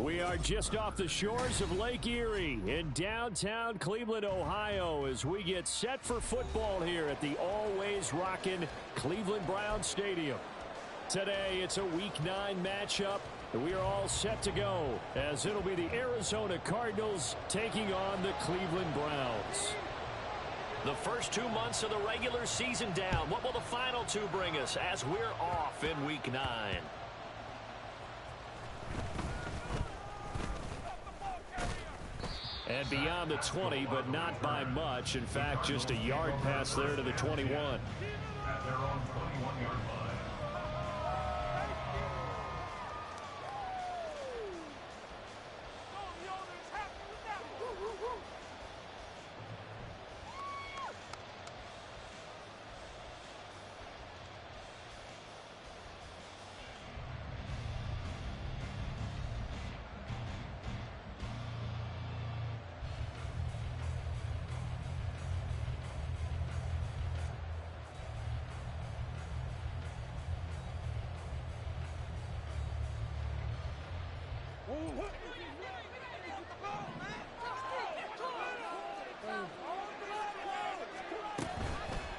We are just off the shores of Lake Erie in downtown Cleveland, Ohio, as we get set for football here at the always rockin' Cleveland Browns Stadium. Today, it's a Week 9 matchup, and we are all set to go, as it'll be the Arizona Cardinals taking on the Cleveland Browns. The first 2 months of the regular season down. What will the final two bring us as we're off in Week 9? And beyond the 20, but not by much. In fact, just a yard pass there to the 21. At their own 21-yard line.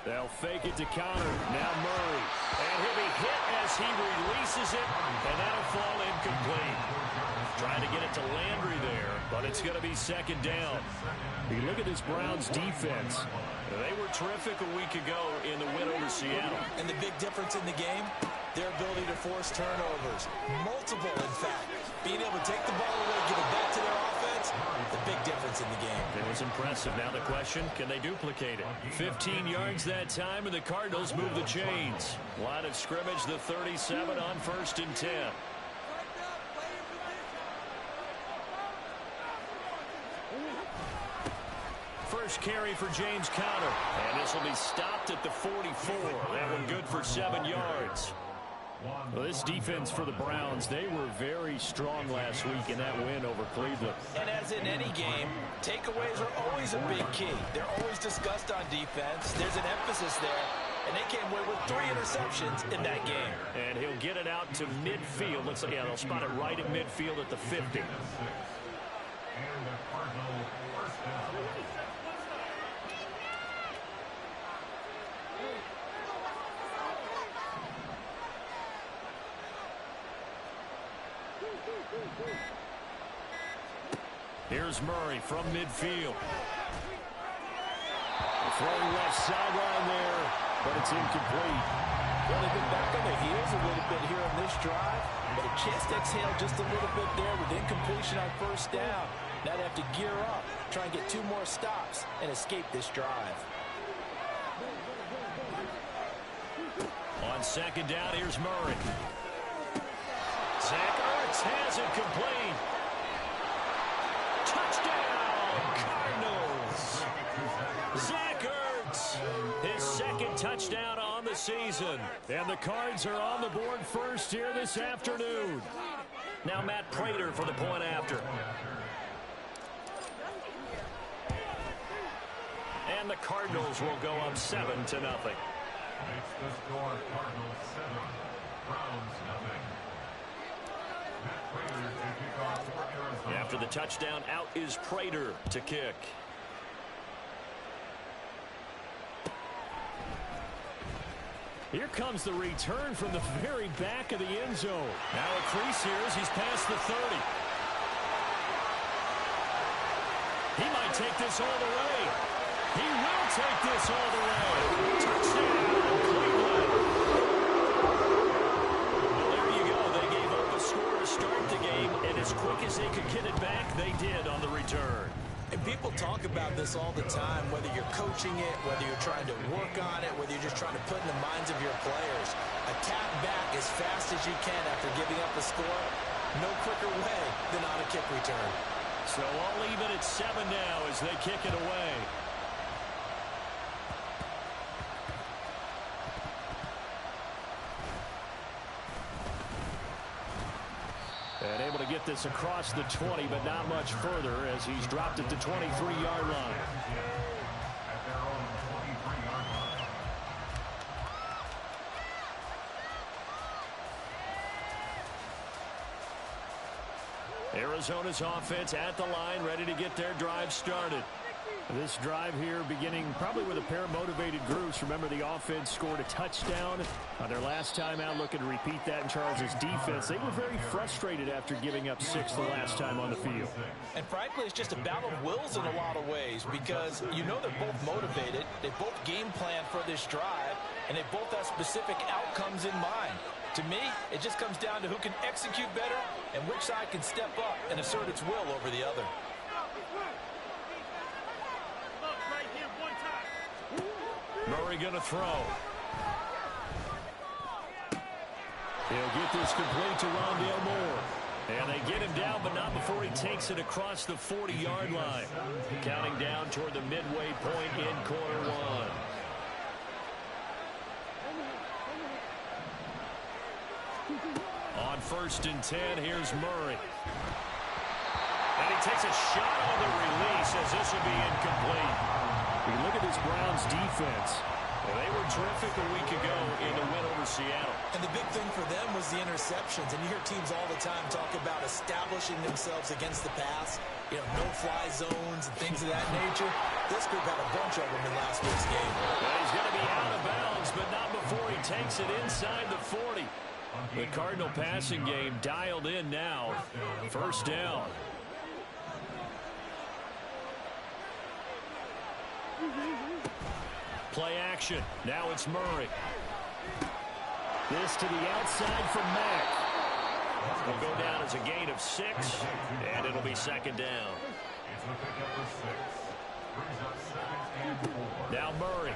They'll fake it to counter. Now Murray. And he'll be hit as he releases it, and that'll fall incomplete. Trying to get it to Landry there, but it's going to be second down. You look at this Browns defense. They were terrific a week ago in the win over Seattle. And the big difference in the game, their ability to force turnovers. Multiple, in fact. Being able to take the ball away, give it back to their offense, the big difference in the game. It was impressive. Now the question, can they duplicate it? 15 yards that time, and the Cardinals move the chains. Line of scrimmage, the 37 on 1st and 10. First carry for James Conner. And this will be stopped at the 44. That one good for 7 yards. Well, this defense for the Browns, they were very strong last week in that win over Cleveland. And as in any game, takeaways are always a big key. They're always discussed on defense. There's an emphasis there. And they came away with 3 interceptions in that game. And he'll get it out to midfield. Looks like, yeah, they'll spot it right at midfield at the 50. And the Cardinal first down. Here's Murray from midfield. Throwing left sideline there, but it's incomplete. Well, they've been back on their heels a little bit here on this drive, but a chance to exhale just a little bit there with incompletion on first down. Now they have to gear up, try and get 2 more stops, and escape this drive. On second down, here's Murray. Zach Ertz has it complete. Touchdown, Cardinals. Zach Ertz, his second touchdown on the season. And the Cards are on the board first here this afternoon. Now Matt Prater for the point after. And the Cardinals will go up 7-0. Makes the score Cardinals 7, Browns nothing. Matt Prater to kick off for Arizona. After the touchdown, out is Prater to kick. Here comes the return from the very back of the end zone. Now a crease here as he's past the 30. He might take this all the way. He will take this all the way. Touchdown, Cleveland. Well, there you go. They gave up a score to start the game, and as quick as they could get it back, they did on the return. And people talk about this all the time, whether you're coaching it, whether you're trying to work on it, whether you're just trying to put in the minds of your players. Attack back as fast as you can after giving up a score. No quicker way than on a kick return. So I'll leave it at 7 now as they kick it away. And able to get this across the 20, but not much further as he's dropped it to 23-yard line. At their own 23-yard line. Arizona's offense at the line, ready to get their drive started. This drive here beginning probably with a pair of motivated groups. Remember, the offense scored a touchdown on their last time out, looking to repeat that in Charles's defense. They were very frustrated after giving up 6 the last time on the field. And frankly, it's just a battle of wills in a lot of ways because you know they're both motivated. They both game plan for this drive, and they both have specific outcomes in mind. To me, it just comes down to who can execute better and which side can step up and assert its will over the other. Murray going to throw. He'll get this complete to Rondale Moore. And they get him down, but not before he takes it across the 40-yard line. Counting down toward the midway point in quarter one. On 1st and 10, here's Murray. And he takes a shot on the release as this will be incomplete. You look at this Browns defense. Well, they were terrific a week ago in the win over Seattle. And the big thing for them was the interceptions. And you hear teams all the time talk about establishing themselves against the pass. You know, no-fly zones and things of that nature. This group had a bunch of them in last week's game. Well, he's going to be out of bounds, but not before he takes it inside the 40. The Cardinal passing game dialed in now. 1st down. Play action. Now it's Murray. This to the outside for Mack. Will go down as a gain of 6, and it'll be 2nd down. Now Murray.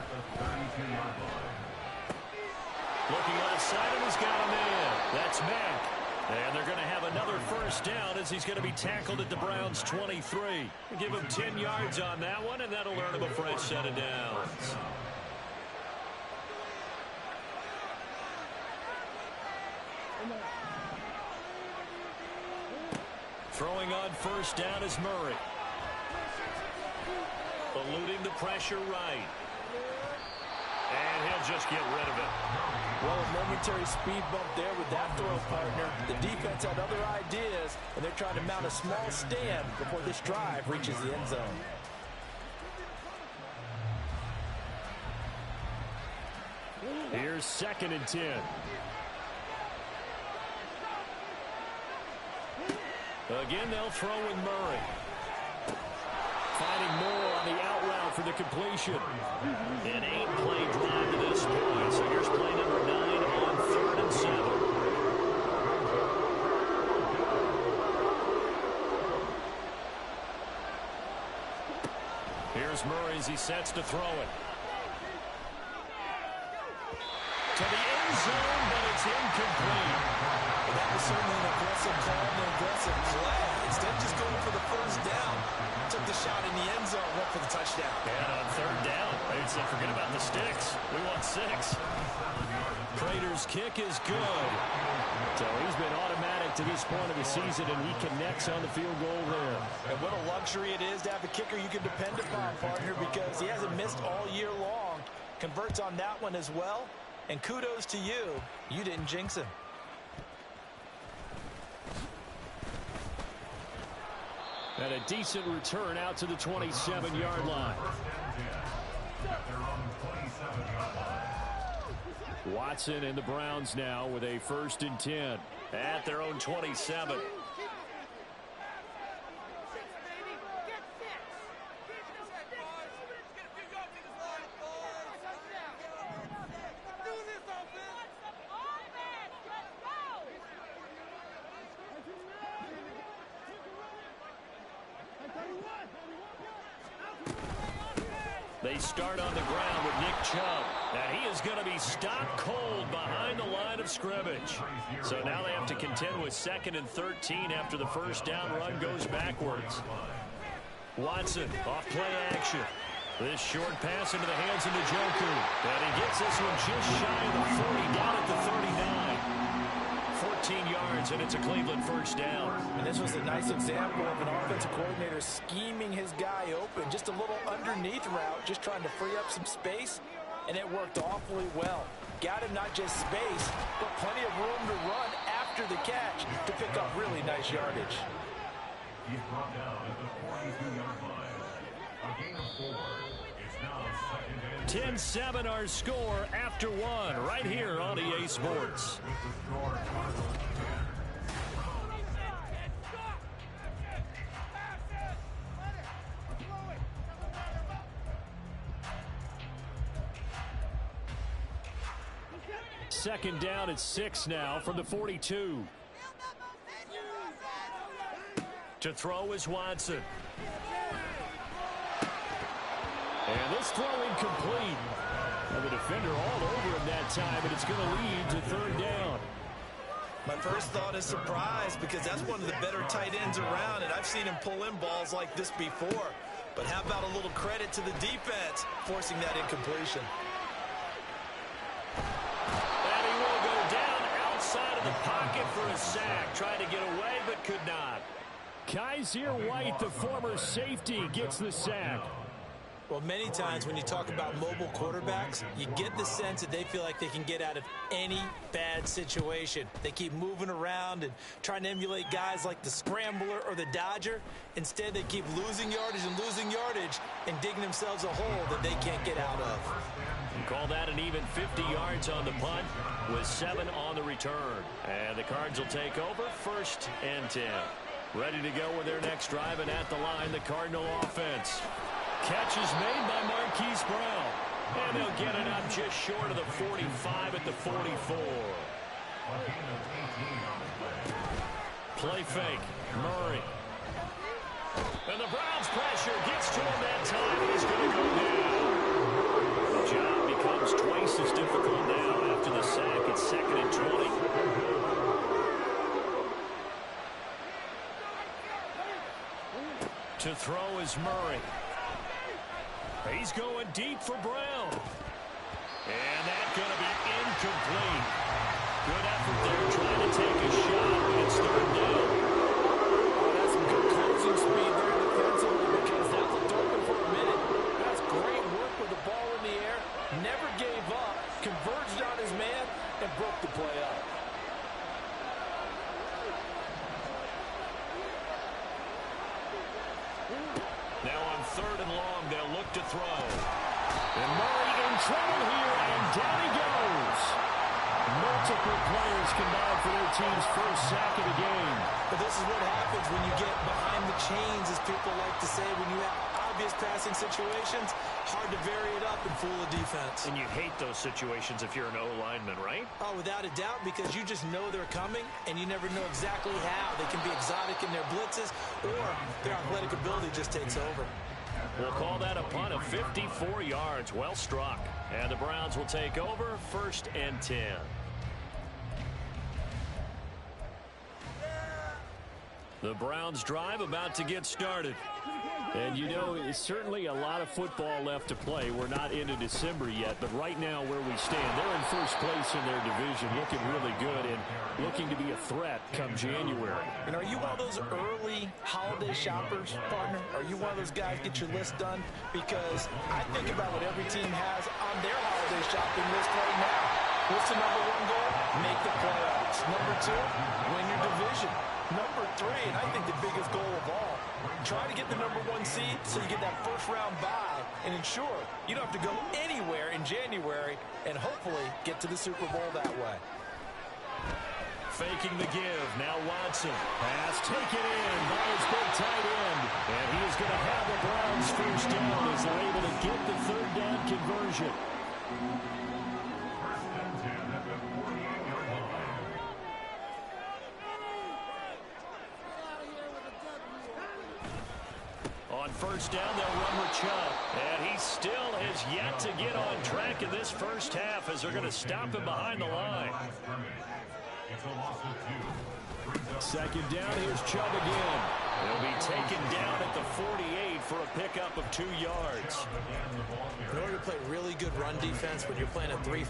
Looking left side, and he's got him in. That's Mack. And they're going to have another 1st down as he's going to be tackled at the Browns' 23. Give him 10 yards on that one, and that'll earn him a fresh set of downs. Throwing on 1st down is Murray. Eluding the pressure right. And he'll just get rid of it. Well, a momentary speed bump there with that throw partner. The defense had other ideas, and they're trying to mount a small stand before this drive reaches the end zone. Here's 2nd and 10. Again, they'll throw with Murray. Finding Moore on the out route for the completion. An 8-play drive to this point. So here's play number 9 on 3rd and 7. Here's Murray as he sets to throw it. To the end zone, but it's incomplete. Well, that was certainly an aggressive call and an aggressive play. Instead of just going for the 1st down, took the shot in the end zone, went for the touchdown. And on 3rd down, they'd say forget about the sticks. We want 6. Prater's kick is good. So he's been automatic to this point of the season, and he connects on the field goal there. And what a luxury it is to have a kicker you can depend upon, partner, because he hasn't missed all year long. Converts on that one as well. And kudos to you. You didn't jinx him. And a decent return out to the 27-yard line. Watson and the Browns now with a 1st and 10 at their own 27. They start on the ground with Nick Chubb. Now he is going to be stopped cold behind the line of scrimmage. So now they have to contend with 2nd and 13 after the 1st down run goes backwards. Watson off play action. This short pass into the hands of Njoku. And he gets this one just shy of the 40 down at the 39. 14 yards, and it's a Cleveland 1st down. And this was a nice example of an offensive coordinator scheming his guy open. Just a little underneath route, just trying to free up some space, and it worked awfully well. Got him not just space, but plenty of room to run after the catch to pick up really nice yardage. He's brought down at the 42-yard line. A gain of 4. It's now 2nd and 6. 10-7 our score after one right here on EA Sports. With the score, Cardinals 10. Second down at 6 now from the 42. To throw is Watson. And this throw incomplete. And the defender all over him that time, and it's going to lead to third down. My first thought is surprise because that's one of the better tight ends around, and I've seen him pull in balls like this before. But how about a little credit to the defense forcing that incompletion? And he will go down outside of the pocket for a sack. Trying to get away, but could not. Kaiser White, the former safety, gets the sack. Well, many times when you talk about mobile quarterbacks, you get the sense that they feel like they can get out of any bad situation. They keep moving around and trying to emulate guys like the Scrambler or the Dodger. Instead, they keep losing yardage and digging themselves a hole that they can't get out of. Call that an even 50 yards on the punt with 7 on the return. And the Cards will take over 1st and 10. Ready to go with their next drive, and at the line, the Cardinal offense. Catch is made by Marquise Brown. And they'll get it up just short of the 45 at the 44. Play fake. Murray. And the Browns pressure gets to him that time. He's going to go down. The job becomes twice as difficult now after the sack. It's 2nd and 20. To throw is Murray. He's going deep for Brown. And that's going to be incomplete. Good effort there trying to take a shot, but it's third down. Oh, that's some good closing speed there defensively because that was open for a minute. That's great work with the ball in the air. Never gave up, converged on his man, and broke the play up. Now on 3rd and long, they'll look to throw. And Murray in trouble here, and down he goes. Multiple players combined for their team's first sack of the game. But this is what happens when you get behind the chains, as people like to say, when you have obvious passing situations, hard to vary it up and fool the defense. And you hate those situations if you're an O-lineman, right? Oh, without a doubt, because you just know they're coming, and you never know exactly how. They can be exotic in their blitzes, or their athletic ability just takes over. We'll call that a punt of 54 yards. Well struck. And the Browns will take over 1st and 10. The Browns drive about to get started. And you know, it's certainly a lot of football left to play. We're not into December yet, but right now where we stand, they're in first place in their division, looking really good and looking to be a threat come January. And are you one of those early holiday shoppers, partner? Are you one of those guys get your list done? Because I think about what every team has on their holiday shopping list right now. What's the number 1 goal? Make the playoffs. Number 2, win your division. Number 3, and I think the biggest goal of all, try to get the number 1 seed so you get that first-round bye and ensure you don't have to go anywhere in January and hopefully get to the Super Bowl that way. Faking the give. Now Watson. Pass taken in by his big tight end. And he is going to have the Browns first down as they're able to get the third down conversion. On first down, they'll run with Chubb. And he still has yet to get on track in this first half as they're going to stop him behind the line. Second down, here's Chubb again. He'll be taken down at the 48 for a pickup of 2 yards. In order to play really good run defense when you're playing a 3-4,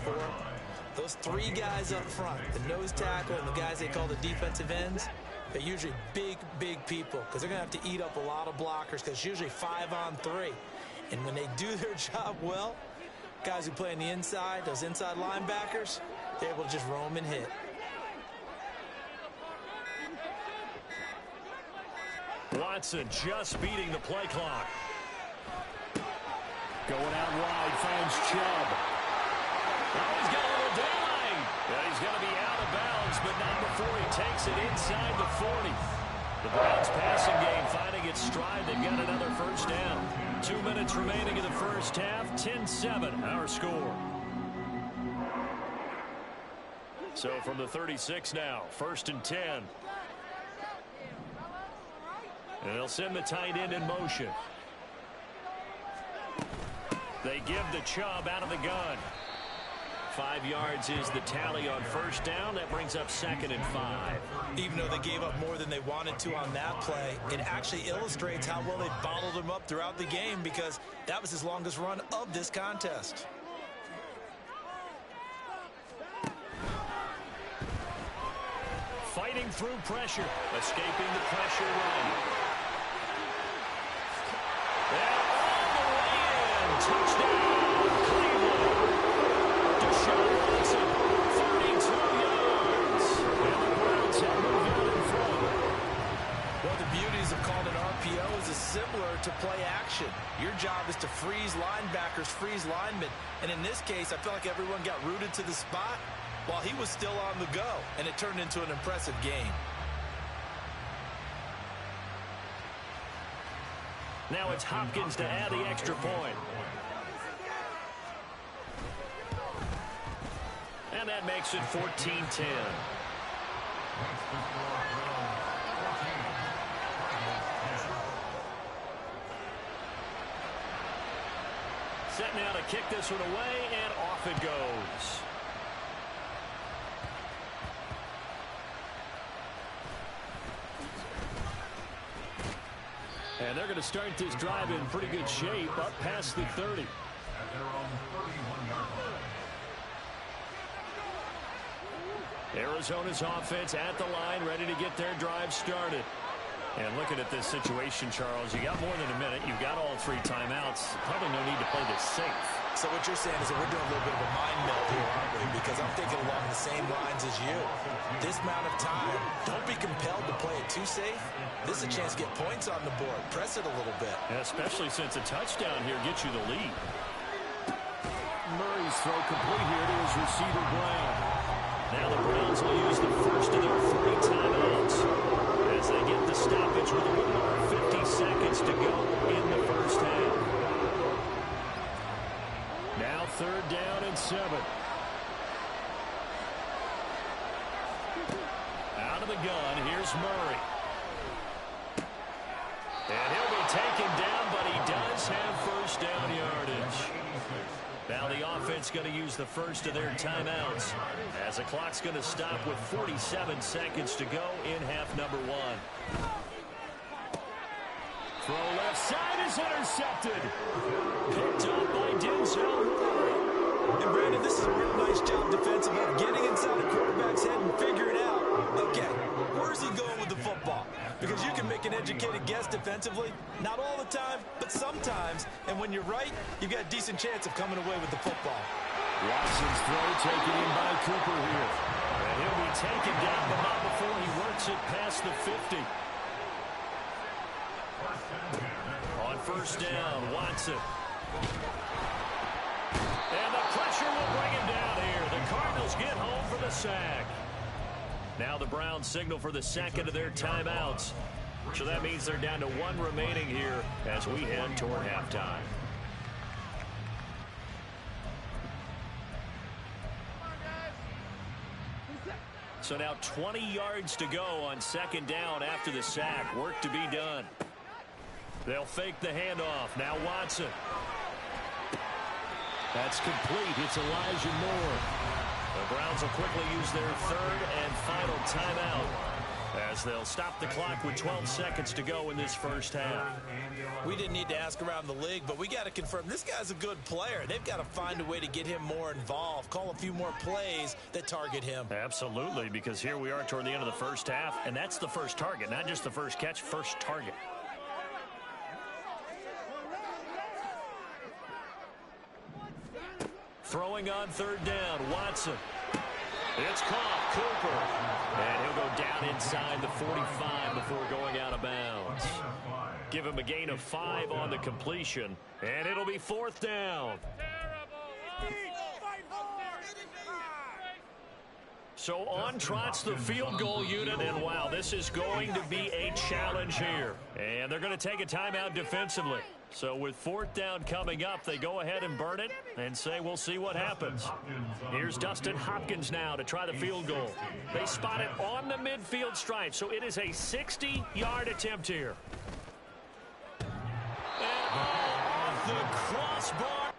those 3 guys up front, the nose tackle and the guys they call the defensive ends, they're usually big, big people because they're going to have to eat up a lot of blockers because it's usually 5 on 3. And when they do their job well, guys who play on the inside, those inside linebackers, they're able to just roam and hit. Watson just beating the play clock. Going out wide, finds Chubb. Oh, he's got a little daylight. Yeah, he's going to be out of bounds, but not before he takes it inside the 40. The Browns passing game finding its stride. They've got another first down. 2 minutes remaining in the first half. 10-7, our score. So from the 36 now, 1st and 10. And they'll send the tight end in motion. They give the Chubb out of the gun. 5 yards is the tally on first down. That brings up 2nd and 5. Even though they gave up more than they wanted to on that play, it actually illustrates how well they bottled him up throughout the game, because that was his longest run of this contest. Fighting through pressure, escaping the pressure run. And all the way in. Touchdown, Cleveland. Deshaun Watson, 32 yards. And the Browns have moved out in front. Well, the beauties of calling an RPO is similar to play action. Your job is to freeze linebackers, freeze linemen. And in this case, I feel like everyone got rooted to the spot while he was still on the go, and it turned into an impressive game. Now it's Hopkins to add the extra point. And that makes it 14-10. Set now to kick this one away, and off it goes. And they're going to start this drive in pretty good shape, up past the 30. At their own 31-yard line. Arizona's offense at the line, ready to get their drive started. And looking at this situation, Charles, you got more than a minute. You've got all 3 timeouts. Probably no need to play this safe. So what you're saying is that we're doing a little bit of a mind meld here, aren't we? Because I'm thinking along the same lines as you. This amount of time, don't be compelled to play it too safe. This is a chance to get points on the board. Press it a little bit. And especially since a touchdown here gets you the lead. Murray's throw complete here to his receiver, Brown. Now the Browns will use the first of their 3 timeouts as they get the stoppage with a little over 50 seconds to go in the first half. Now 3rd down and 7. Out of the gun, here's Murray. And he'll be taken down, but he does have first down yardage. Now the offense going to use the first of their timeouts as the clock's going to stop with 47 seconds to go in half number 1. Throw left side is intercepted. Picked up by Denzel Ward. And Brandon, this is a real nice job defensively of getting inside the quarterback's head and figuring out, okay, where's he going with the football? Because you can make an educated guess defensively, not all the time, but sometimes. And when you're right, you've got a decent chance of coming away with the football. Watson's throw taken in by Cooper here. And he'll be taken down, but not before he works it past the 50. On first down, Watson. And the pressure will bring him down here. The Cardinals get home for the sack. Now the Browns signal for the second of their timeouts. So that means they're down to 1 remaining here as we head toward halftime. So now 20 yards to go on 2nd down after the sack. Work to be done. They'll fake the handoff. Now Watson. That's complete. It's Elijah Moore. The Browns will quickly use their 3rd and final timeout as they'll stop the clock with 12 seconds to go in this first half. We didn't need to ask around the league, but we got to confirm this guy's a good player. They've got to find a way to get him more involved, call a few more plays that target him. Absolutely, because here we are toward the end of the first half, and that's the first target, not just the first catch, first target. Throwing on 3rd down, Watson. It's caught, Cooper. And he'll go down inside the 45 before going out of bounds. Give him a gain of 5 on the completion, and it'll be 4th down. So on trots the field goal unit, and wow, this is going to be a challenge here. And they're going to take a timeout defensively. So with 4th down coming up, they go ahead and burn it and say we'll see what happens. Here's Dustin Hopkins now to try the field goal. They spot it on the midfield stripe, so it is a 60-yard attempt here. And off the crossbar.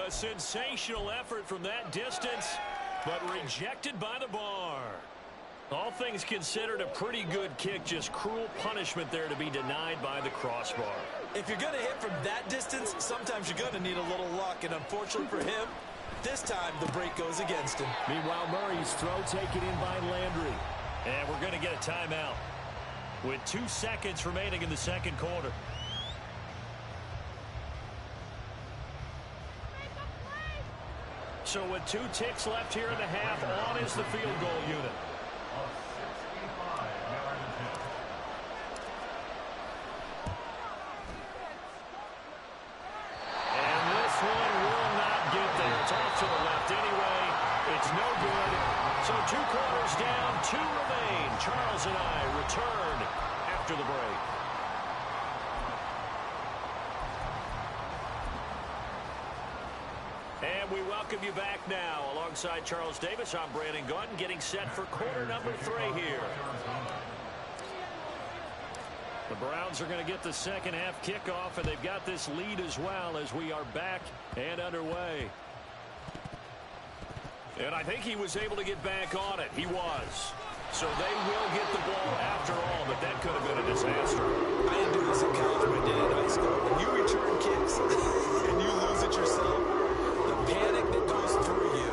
A sensational effort from that distance, but rejected by the bar. All things considered, a pretty good kick, just cruel punishment there to be denied by the crossbar. If you're going to hit from that distance, sometimes you're going to need a little luck, and unfortunately for him, this time the break goes against him. Meanwhile, Murray's throw taken in by Landry. And we're going to get a timeout with 2 seconds remaining in the second quarter. So with 2 ticks left here in the half, on is the field goal unit. And this one will not get there. It's off to the left anyway. It's no good. So 2 quarters down, 2 remain. Charles and I return after the break. And we welcome you back now. Alongside Charles Davis, I'm Brandon Gaudin, getting set for quarter number 3 here. The Browns are going to get the second half kickoff, and they've got this lead as well as we are back and underway. And I think he was able to get back on it. He was. So they will get the ball after all, but that could have been a disaster. I didn't do this in college, but I did in high school. When you return kicks and you lose it yourself, panic that goes through you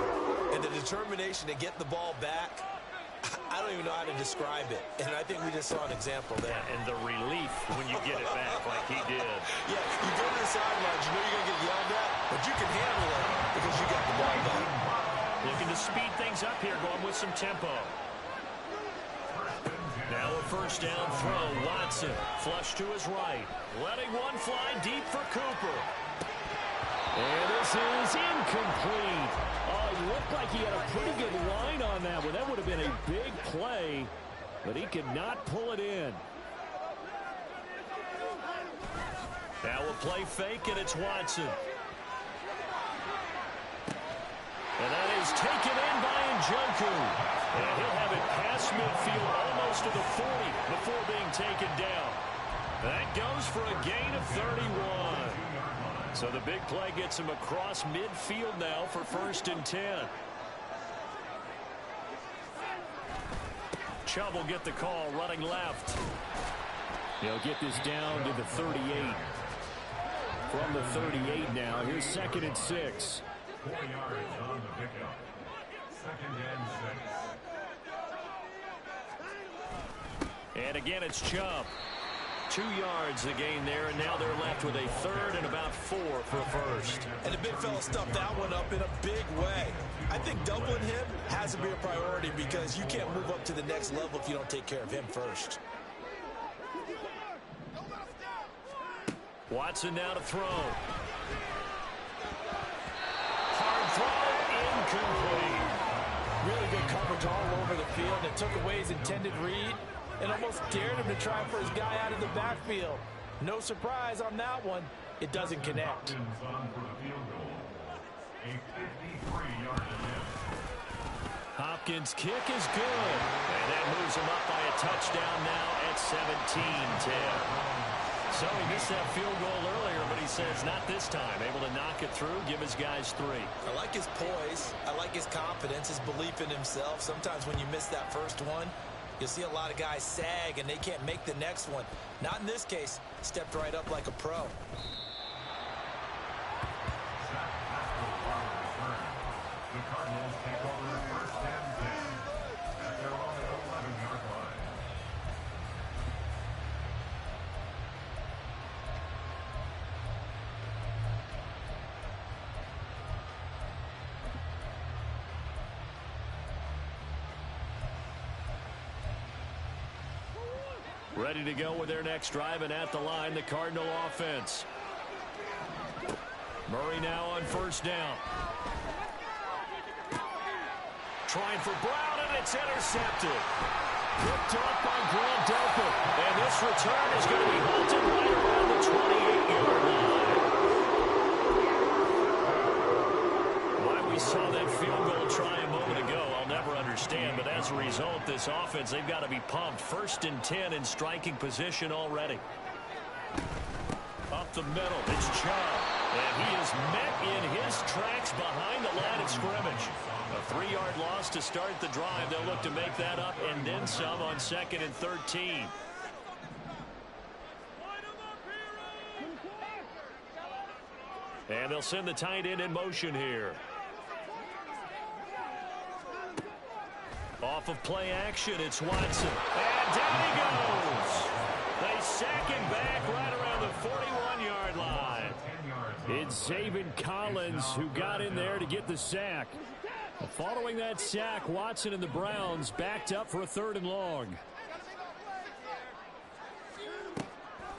and the determination to get the ball back, I don't even know how to describe it. And I think we just saw an example there. Yeah, and the relief when you get it back like he did. Yeah, you go to the sidelines, you know you're going to get yelled at, but you can handle it because you got the ball back. Looking to speed things up here, going with some tempo. Now a first down throw. Watson, flush to his right. Letting one fly deep for Cooper. And this is incomplete. Oh, it looked like he had a pretty good line on that one. That would have been a big play, but he could not pull it in. Now a play fake, and it's Watson. And that is taken in by Njoku. And he'll have it past midfield almost to the 40 before being taken down. That goes for a gain of 31. So the big play gets him across midfield now for 1st and 10. Chubb will get the call running left. He'll get this down to the 38. From the 38 now, here's 2nd and 6. 4 yards on the pickup. 2nd and 6. And again, it's Chubb. 2 yards the gain there, and now they're left with a 3rd and about 4 for a first. And the big fella stuffed that one up in a big way. I think doubling him has to be a priority because you can't move up to the next level if you don't take care of him first. Watson now to throw. Hard throw, incomplete. Really good coverage all over the field. It took away his intended read and almost dared him to try for his guy out of the backfield. No surprise on that one. It doesn't connect. Hopkins on for the field goal. A 53-yard attempt. Hopkins' kick is good. And that moves him up by a touchdown now at 17-10. So he missed that field goal earlier, but he says not this time. Able to knock it through, give his guys 3. I like his poise. I like his confidence, his belief in himself. Sometimes when you miss that first one, You'll see a lot of guys sag, and they can't make the next one. Not in this case. Stepped right up like a pro. The Cardinals take over the first and 10 at their own 11-yard line. Ready to go with their next drive, and at the line, the Cardinal offense. Murray now on first down. Trying for Brown, and it's intercepted. Picked up by Grant Delpit. And this return is going to be halted right around the 28-yard line. Why we saw that field goal try a moment ago, I'll never understand. But as a result, this offense, they've got to be pumped. 1st and 10 in striking position already. Up the middle, it's Chubb. And he is met in his tracks behind the line of scrimmage. A 3-yard loss to start the drive. They'll look to make that up and then some on 2nd and 13. And they'll send the tight end in motion here. Off of play action, it's Watson. And down he goes. They sack him back right around the 41-yard line. It's Zaven Collins who got in there to get the sack. Following that sack, Watson and the Browns backed up for a 3rd and long.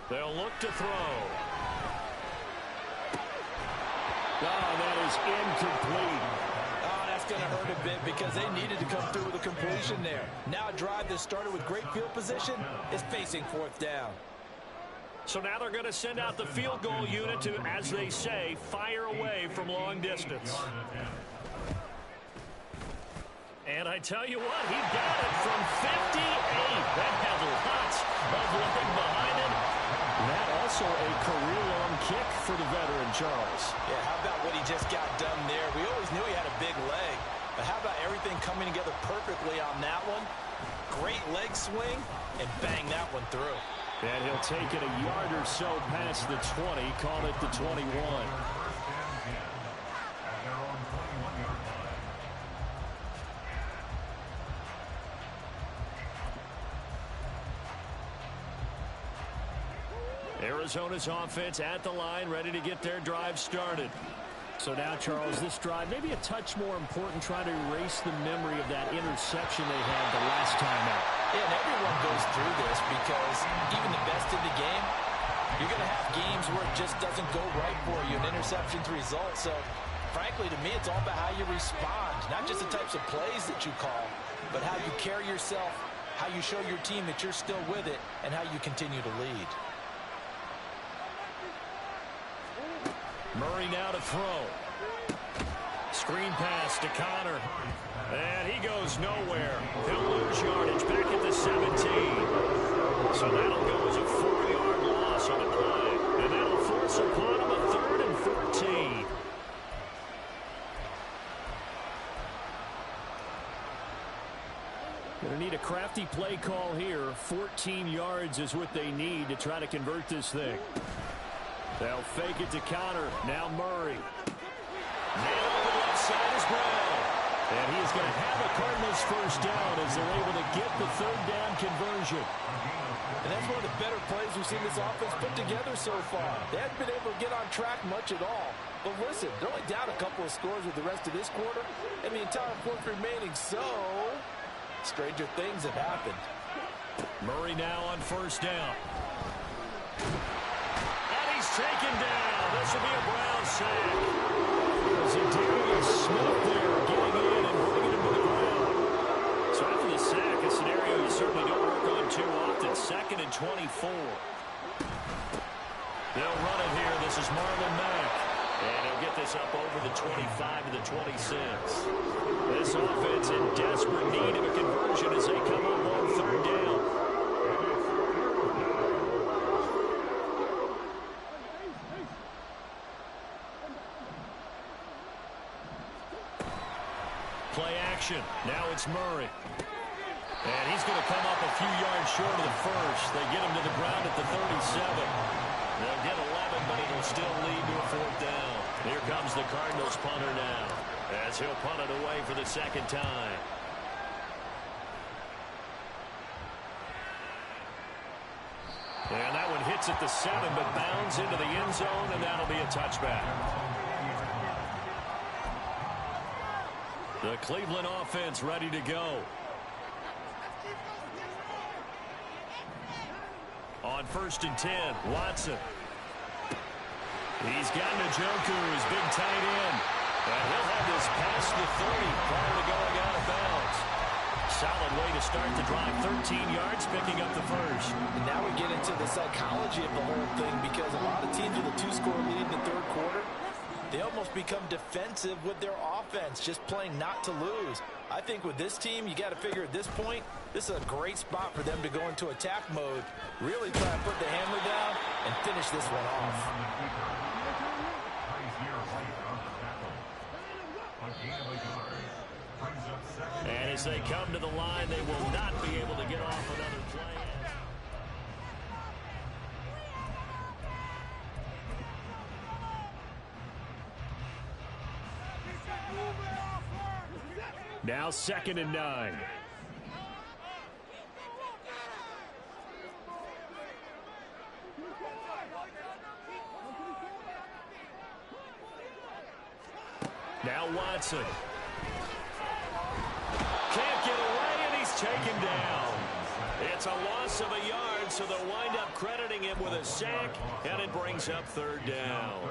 They'll look to throw. Oh, that is incomplete. Oh, that's going to hurt a bit because they needed to come through with a completion there. Now a drive that started with great field position is facing 4th down. So now they're going to send out the field goal unit to, as they say, fire away from long distance. And I tell you what, he got it from 58. That has lots of leg behind it. And that also a career-long kick for the veteran, Charles. Yeah, how about what he just got done there? We always knew he had a big leg. But how about everything coming together perfectly on that one? Great leg swing, and bang that one through. And he'll take it a yard or so past the 20, call it the 21. Arizona's offense at the line, ready to get their drive started. So now, Charles, this drive maybe a touch more important, trying to erase the memory of that interception they had the last time out. Yeah, and everyone goes through this because even the best in the game, you're going to have games where it just doesn't go right for you, an interception's result. So, frankly, to me, it's all about how you respond, not just the types of plays that you call, but how you carry yourself, how you show your team that you're still with it, and how you continue to lead. Murray now to throw. Screen pass to Connor. And he goes nowhere. He'll lose yardage back at the 17. So that'll go as a 4-yard loss on the play. And that'll force upon him a 3rd and 14. Going to need a crafty play call here. 14 yards is what they need to try to convert this thing. They'll fake it to Connor. Now Murray. Now on the left side is Brown. And he's going to have a Cardinals first down as they're able to get the 3rd down conversion. And that's one of the better plays we've seen this offense put together so far. They haven't been able to get on track much at all. But listen, they're only down a couple of scores with the rest of this quarter, and the entire 4th remaining, so stranger things have happened. Murray now on first down. Taken down. This will be a Brown sack. Zadarius Smith there getting in and bringing him to the ground. So after the sack, a scenario you certainly don't work on too often. 2nd and 24. They'll run it here. This is Marlon Mack. And he'll get this up over the 25 to the 26. This offense in desperate need of a conversion as they come up on 3rd down. Play action. Now it's Murray. And he's going to come up a few yards short of the first. They get him to the ground at the 37. They'll get 11, but it'll still lead to a fourth down. Here comes the Cardinals punter now, as he'll punt it away for the second time. And that one hits at the 7, but bounds into the end zone, and that'll be a touchback. The Cleveland offense ready to go. On 1st and 10, Watson. He's got Njoku, his big tight end. And he'll have this past the 30 prior to going out of bounds. Solid way to start the drive. 13 yards, picking up the first. And now we get into the psychology of the whole thing, because a lot of teams with a 2-score lead in the third quarter, they almost become defensive with their offense, just playing not to lose. I think with this team, you got to figure at this point, this is a great spot for them to go into attack mode, really try and put the hammer down and finish this one off. And as they come to the line, they will not be able to get off another play. Now 2nd and 9. Now Watson. Can't get away, and he's taken down. It's a loss of a yard, so they'll wind up crediting him with a sack, and it brings up 3rd down.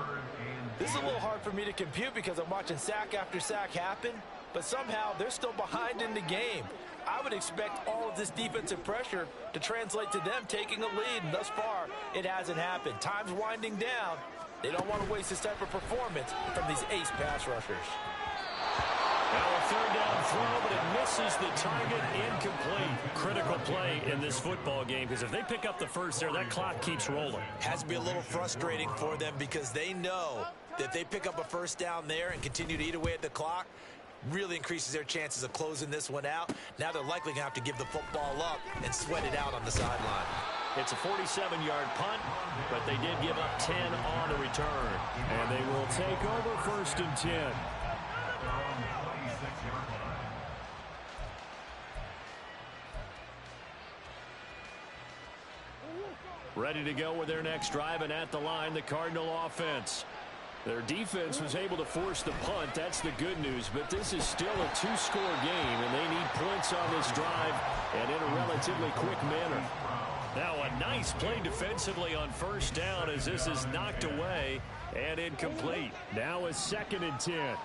This is a little hard for me to compute because I'm watching sack after sack happen, but somehow they're still behind in the game. I would expect all of this defensive pressure to translate to them taking a lead, and thus far, it hasn't happened. Time's winding down. They don't want to waste this type of performance from these ace pass rushers. Now a 3rd down throw, but it misses the target, incomplete. Critical play in this football game, because if they pick up the first there, that clock keeps rolling. Has to be a little frustrating for them because they know that if they pick up a first down there and continue to eat away at the clock, really increases their chances of closing this one out. Now they're likely going to have to give the football up and sweat it out on the sideline. It's a 47-yard punt, but they did give up 10 on the return. And they will take over 1st and 10. Ready to go with their next drive, and at the line, the Cardinal offense. Their defense was able to force the punt. That's the good news, but this is still a 2-score game, and they need points on this drive and in a relatively quick manner. Now a nice play defensively on 1st down as this is knocked away and incomplete. Now a 2nd and 10.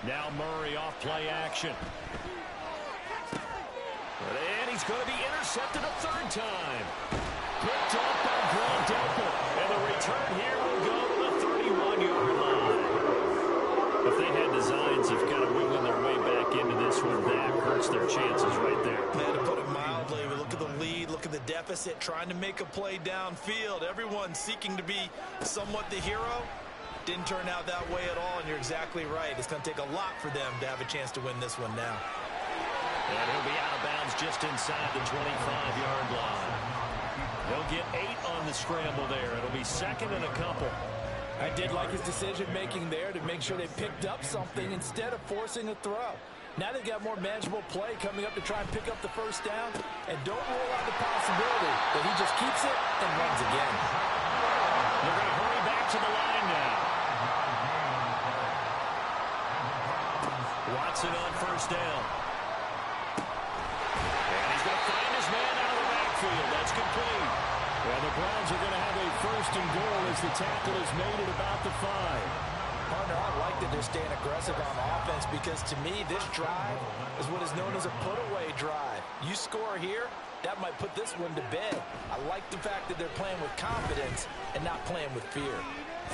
Now Murray off play action. And he's going to be intercepted a 3rd time. Picked up by Grant Delpit. And the return here will go to the 31-yard line. If they had designs of kind of wiggling their way back into this one, that hurts their chances right there. Man, to put it mildly, we look at the lead, look at the deficit, trying to make a play downfield. Everyone seeking to be somewhat the hero. Didn't turn out that way at all, and you're exactly right. It's going to take a lot for them to have a chance to win this one now. And he'll be out of bounds just inside the 25-yard line. They'll get 8 on the scramble there. It'll be 2nd and a couple. I did like his decision-making there to make sure they picked up something instead of forcing a throw. Now they've got more manageable play coming up to try and pick up the 1st down. And don't rule out the possibility that he just keeps it and runs again. They're going to hurry back to the line now. Watson on 1st down. And he's going to find his man out of the backfield. That's complete. And the Browns are going to have a 1st and goal as the tackle is made at about the 5. Partner, I like that they're staying aggressive on offense because to me, this drive is what is known as a put-away drive. You score here, that might put this one to bed. I like the fact that they're playing with confidence and not playing with fear.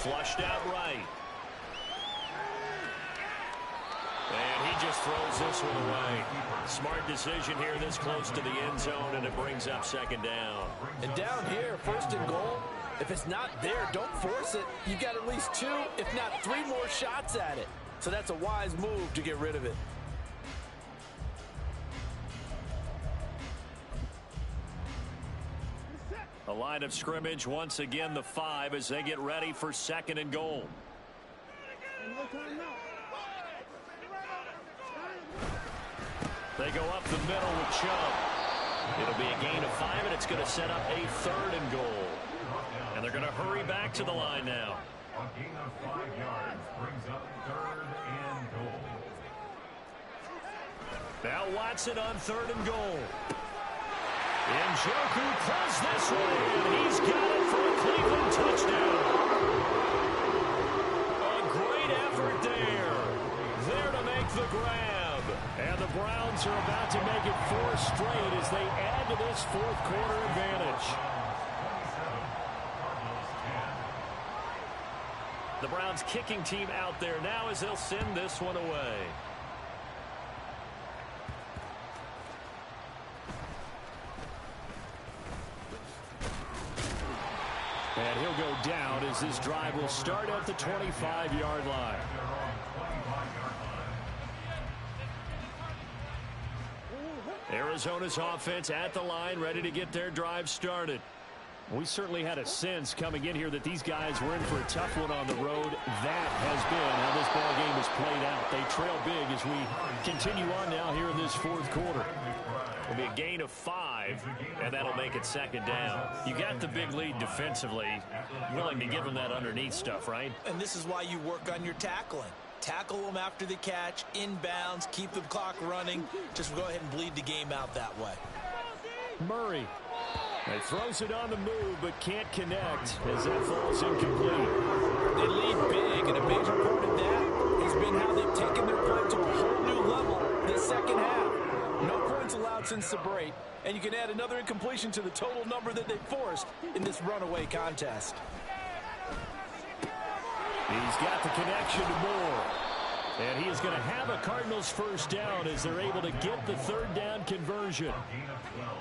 Flushed out right. And he just throws this one away. Smart decision here this close to the end zone, and it brings up 2nd down. And down here, 1st and goal, if it's not there, don't force it. You've got at least 2, if not 3 more shots at it. So that's a wise move to get rid of it. The line of scrimmage, once again, the 5 as they get ready for 2nd and goal. They go up the middle with Chubb. It'll be a gain of 5, and it's going to set up a 3rd and goal. And they're going to hurry back to the line now. A gain of 5 yards brings up 3rd and goal. Now Watson on 3rd and goal. Njoku pulls this one in. He's got it for a Cleveland touchdown. A great effort there. There to make the grab. And the Browns are about to make it 4 straight as they add to this 4th quarter advantage. The Browns kicking team out there now as they'll send this one away. And he'll go down as this drive will start at the 25-yard line. Arizona's offense at the line, ready to get their drive started. We certainly had a sense coming in here that these guys were in for a tough one on the road. That has been how this ball game has played out. They trail big as we continue on now here in this 4th quarter. It'll be a gain of 5, and that'll make it 2nd down. You got the big lead defensively, willing to give them that underneath stuff, right? And this is why you work on your tackling. Tackle them after the catch, inbounds, keep the clock running. Just go ahead and bleed the game out that way. Murray. He throws it on the move, but can't connect as that falls incomplete. They lead big, and a major part of that has been how they've taken their play to a whole new level this 2nd half. No points allowed since the break, and you can add another incompletion to the total number that they forced in this runaway contest. He's got the connection to Moore. And he is going to have a Cardinals 1st down as they're able to get the 3rd down conversion.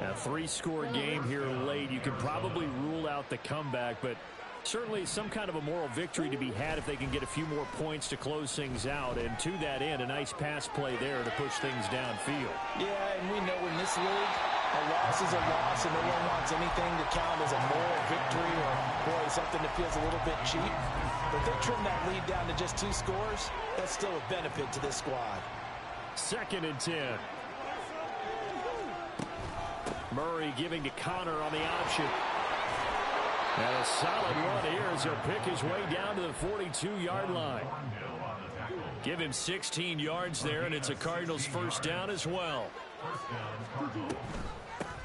A 3-score game here late. You can probably rule out the comeback, but certainly some kind of a moral victory to be had if they can get a few more points to close things out. And to that end, a nice pass play there to push things downfield. Yeah, and we know in this league, a loss is a loss, and no one wants anything to count as a moral victory or, boy, something that feels a little bit cheap. But if they trim that lead down to just 2 scores, that's still a benefit to this squad. 2nd and 10. Murray giving to Connor on the option. And a solid run here as he'll pick his way down to the 42-yard line. Give him 16 yards there, and it's a Cardinals 1st down as well.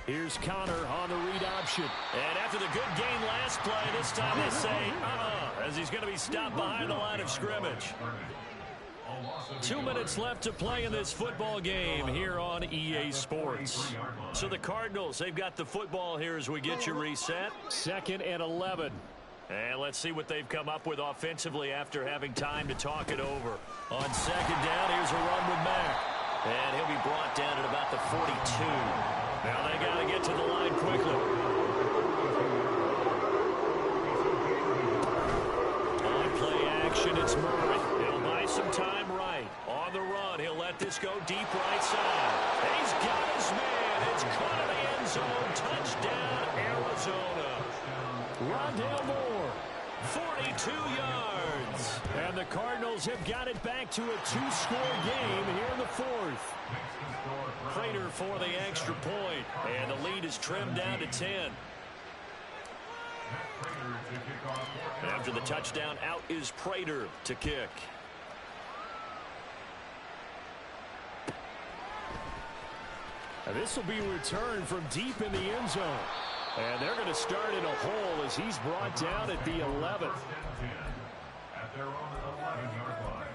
Here's Connor on the read option. And after the good gain last play, this time they say, as he's going to be stopped behind the line of scrimmage. 2 minutes left to play in this football game here on EA Sports. So the Cardinals, they've got the football here as we get you reset. 2nd and 11. And let's see what they've come up with offensively after having time to talk it over. On 2nd down, here's a run with Mack. And he'll be brought down at about the 42. Now they got to get to the line quickly. On play action, it's Murray. He'll buy some time right. On the run, he'll let this go deep right side. He's got his man. It's caught in the end zone. Touchdown, Arizona. Rondale Moore, 42 yards. And the Cardinals have got it back to a 2-score game here in the 4th. Prater for the extra point, and the lead is trimmed down to 10. After the touchdown, out is Prater to kick. And this will be returned from deep in the end zone. And they're going to start in a hole as he's brought down at the 11th. At their own 11-yard line.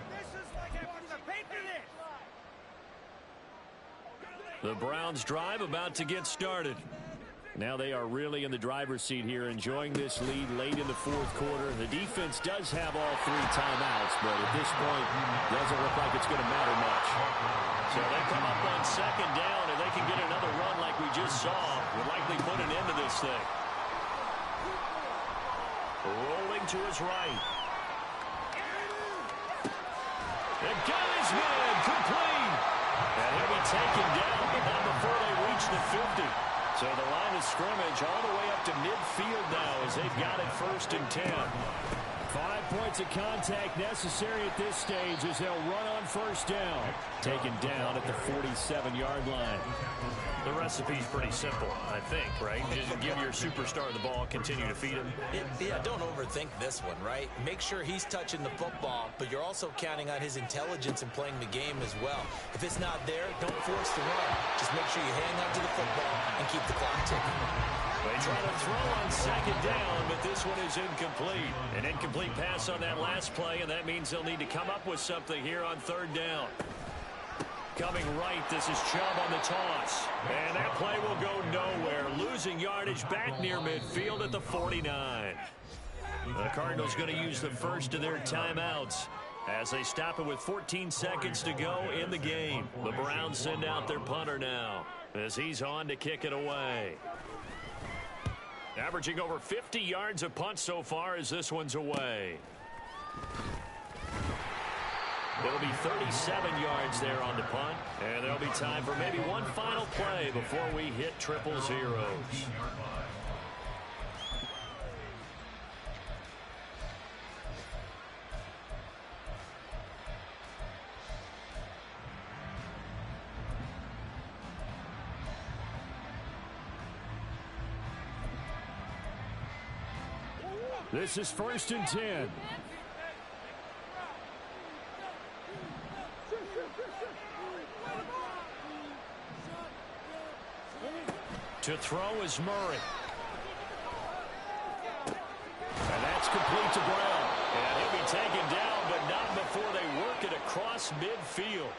The Browns drive about to get started. Now they are really in the driver's seat here, enjoying this lead late in the 4th quarter. The defense does have all 3 timeouts, but at this point, doesn't look like it's going to matter much. So they come up on 2nd down, and they can get another run like we just saw. Would likely put an end to this thing. Rolling to his right. The gun is man, complete. And he'll be taken down, but not before they reach the 50. So the line of scrimmage all the way up to midfield now as they've got it 1st and 10. 5 points of contact necessary at this stage as they'll run on 1st down. Taken down at the 47-yard line. The recipe's pretty simple, I think, right? Just give your superstar the ball, continue to feed him. Yeah, don't overthink this one, right? Make sure he's touching the football, but you're also counting on his intelligence in playing the game as well. If it's not there, don't force the run. Just make sure you hang on to the football and keep the clock ticking. They try to throw on 2nd down, but this one is incomplete. An incomplete pass on that last play, and that means they'll need to come up with something here on 3rd down. Coming right, this is Chubb on the toss. And that play will go nowhere. Losing yardage back near midfield at the 49. The Cardinals going to use the first of their timeouts as they stop it with 14 seconds to go in the game. The Browns send out their punter now as he's on to kick it away. Averaging over 50 yards a punt so far as this one's away. It'll be 37 yards there on the punt, and there'll be time for maybe one final play before we hit triple zeros. This is 1st and 10. To throw is Murray. And that's complete to Brown. And he'll be taken down, but not before they work it across midfield.